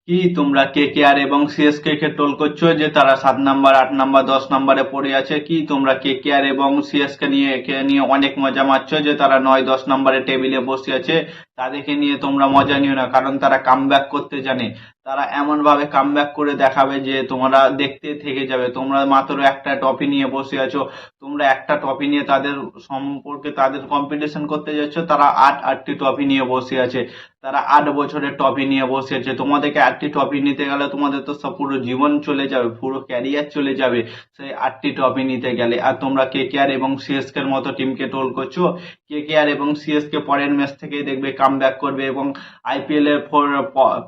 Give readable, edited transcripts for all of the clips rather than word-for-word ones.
কি তোমরা কেকেআর এবং সিএসকে কে ট্রোল করছো যে তারা 7 নাম্বার 8 নাম্বার 10 নাম্বারে পড়ে আছে? কি তোমরা কেকেআর এবং সিএসকে নিয়ে অনেক মজা মারছো যে তারা 9 10 নাম্বারে টেবিলে বসে আছে? তাদেরকে নিয়ে তোমরা মজা নিও না, কারণ তারা কামব্যাক করতে জানে। তারা এমন ভাবে কামব্যাক করে দেখাবে যে তোমরা দেখতে থেকে যাবে। তোমরা মাত্র একটা ট্রফি নিয়ে বসে আছো। তোমরা একটা ট্রফি নিয়ে তাদের সম্পর্কে তাদের কম্পিটিশন করতে যাচ্ছ। তারা আটটি ট্রফি নিয়ে বসে আছে। তারা 8 বছরের ট্রফি নিয়ে বসে আছে। তোমাদেরকে 8টি ট্রফি নিতে গেলে তোমাদের তো সব পুরো জীবন চলে যাবে, পুরো ক্যারিয়ার চলে যাবে সেই 8টি ট্রফি নিতে গেলে। আর তোমরা কেকেআর এবং সিএসকে এর মতো টিমকে ট্রোল করছো। কেকেআর এবং সিএসকে পরের ম্যাচ থেকেই দেখবে কামব্যাক করবে এবং আইপিএল এর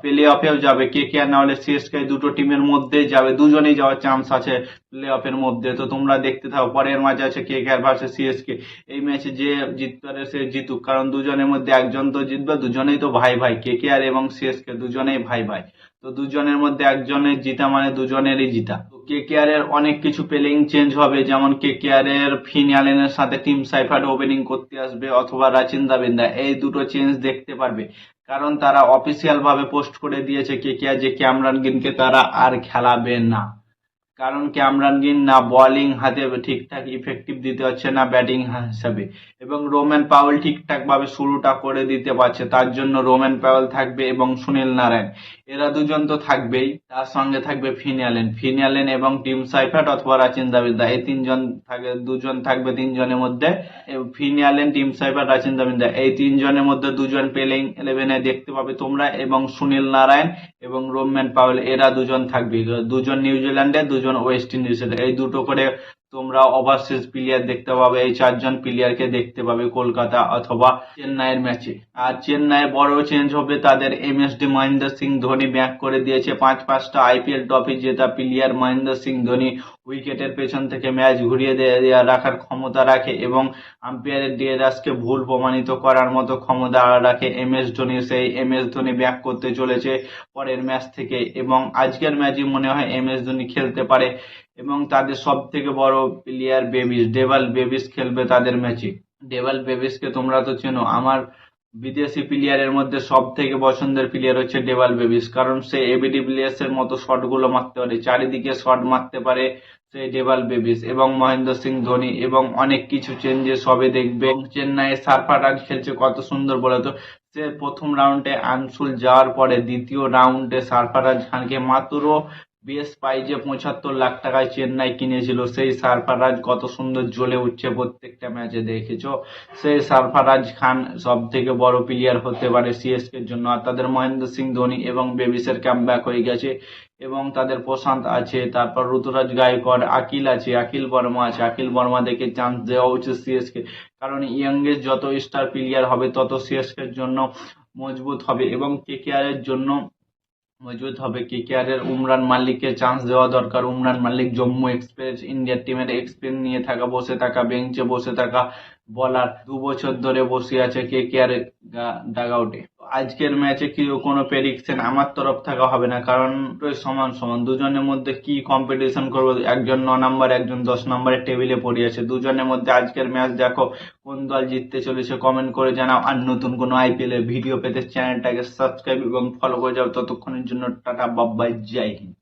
প্লে অফেও যাবে। কেকেআর না হলে সিএসকে দুটো টিমের মধ্যে যাবে, দুজনেই যাওয়ার চান্স আছে প্লে অফের মধ্যে। তো তোমরা দেখতে থাকো, পরের ম্যাচ আছে কেকেআর ভার্সেস সিএসকে। এই ম্যাচে যে জিততে পারে সে জিতুক, কারণ দুজনের মধ্যে একজন তো জিতবে। দুজনেই তো ভাই ভাই, কেকেআর এবং সিএসকে দুজনেই ভাই ভাই। তো দুজনের মধ্যে একজনের জিতা মানে দুজনেরই জিতা। তো কেকেআর এর অনেক কিছু প্লেইং চেঞ্জ হবে, যেমন কেকেআর এর ফিন অ্যালেনের সাথে টিম সাইফার্ট ওপেনিং করতে আসবে, অথবা রাচিন্দা বিন্দা। এই দুটো চেঞ্জ দেখতে পারবে, কারণ তারা অফিসিয়াল ভাবে পোস্ট করে দিয়েছে কেকেআর যে ক্যামরান গ্রিনকে তারা আর খেলাবে না। কারণ ক্যামরান গ্রিন না বোলিং হাতে ঠিকঠাক ইফেক্টিভ দিতে পারছে না ব্যাটিং হিসাবে, এবং রোম্যান পাওয়েল ঠিকঠাক ভাবে শুরুটা করে দিতে পারছে। তার জন্য রোম্যান পাওয়েল থাকবে এবং সুনীল নারায়ণ, এরা দুজন তো থাকবেই। তার সঙ্গে থাকবে ফিন অ্যালেন এবং টিম সাইফার্ট অথবা রাচিন দাবিন্দা। এই তিনজন থাকে, দুজন থাকবে তিনজনের মধ্যে। Finn Allen, Tim Seifert, Rachin দাবিন্দা, এই তিনজনের মধ্যে দুজন প্লেইং 11-এ দেখতে পাবে তোমরা, এবং সুনীল নারায়ণ এবং রোম্যান পাওয়েল এরা দুজন থাকবে। দুজন নিউজিল্যান্ডে, দুজন ওয়েস্ট ইন্ডিজের। এই দুটো করে তোমরা ওভারসিজ প্লেয়ার দেখতে পাবে। এই 4জন প্লেয়ারকে দেখতে পাবে কলকাতা অথবা চেন্নাইয়ের ম্যাচে। আর চেন্নাইয়ের বড় চেঞ্জ হবে, তাদের এমএসডি মহেন্দ্র সিং ধোনি ব্যাক করে দিয়েছে। 5-5টা আইপিএল ট্রফি জেতা প্লেয়ার মহেন্দ্র সিং ধোনি উইকেটের পেছন থেকে ম্যাচ ঘুরিয়ে রাখার ক্ষমতা রাখে এবং আম্পায়ারের ডিএরাসকে ভুল প্রমাণিত করার মতো ক্ষমতা রাখে এমএস ধোনি। সেই এমএস ধোনি ব্যাক করতে চলেছে পরের ম্যাচ থেকে, এবং আজকের ম্যাচে মনে হয় এমএস ধোনি খেলতে পারে। এবং তাদের সব থেকে বড় প্লেয়ার ডেভাল বেবিস খেলবে তাদের ম্যাচে। ডেভাল বেবিসকে তোমরা তো চেনো। আমার বিদেশি প্লেয়ারের মধ্যে সব থেকে পছন্দের প্লেয়ার হচ্ছে ডেভাল বেবিস, কারণ সে এবি ডিভিলিয়ার্স এর মতো শট গুলো মারতে পারে, চারিদিকে শট মারতে পারে সেই ডেভাল বেবিস। এবং মহেন্দ্র সিং ধোনি এবং অনেক কিছু চেঞ্জেস হবে দেখবে। চেন্নাই সারফারাজ খেলছে কত সুন্দর বলতো। সে প্রথম রাউন্ডে আনসুল যাওয়ার পরে দ্বিতীয় রাউন্ডে সারফারাজ খানকে মাত্র বেশ প্রাইজে 75 লাখ টাকায় চেন্নাই কিনেছিল। সেই সারফারাজ কত সুন্দর জ্বলে উঠছে প্রত্যেকটা ম্যাচে, দেখেছো? সেই সারফারাজ খান সব থেকে বড় প্লেয়ার হতে পারে সিএসকে এর জন্য। আর তাদের মহেন্দ্র সিং ধোনি এবং বেবিসের কামব্যাক হয়ে গেছে, এবং তাদের প্রশান্ত আছে, তারপর ঋতুরাজ গায়কোয়াড়, আকিল আছে, আকিল বর্মা আছে। আকিল বর্মা দেখে চান্স দেওয়া উচিত সিএসকে, কারণ ইয়ংগেস্ট যত স্টার প্লেয়ার হবে তত সিএসকে এর জন্য মজবুত হবে এবং কেকেআর এর জন্য মজবুত হবে। কেকেআর এর উমরান মালিককে চান্স দেওয়া দরকার। উমরান মালিক জম্মু এক্সপ্রেস ইন্ডিয়ার টিমের এক্সপিরিয়েন্স নিয়ে থাকা, বসে থাকা, বেঞ্চে বসে থাকা বলার। 2 বছর ধরে বসে আছে কেকেআর ডাগ আউটে। আজকের ম্যাচে কি কোনো প্রেডিকশন আমার তরফ থেকে হবে না, কারণ সমান সমান দুজনের মধ্যে কি কম্পিটিশন করবো। একজন 9 নাম্বার, একজন 10 নাম্বারের টেবিলে পড়ে আছে। দুজনের মধ্যে আজকের ম্যাচ দেখো কোন দল জিততে চলেছে কমেন্ট করে জানাও। আর নতুন কোনো আইপিএল এর ভিডিও পেতে চ্যানেলটাকে সাবস্ক্রাইব এবং ফলো করে যাও। ততক্ষণের জন্য টাটা, বাই বাই, জয় হিন্দ।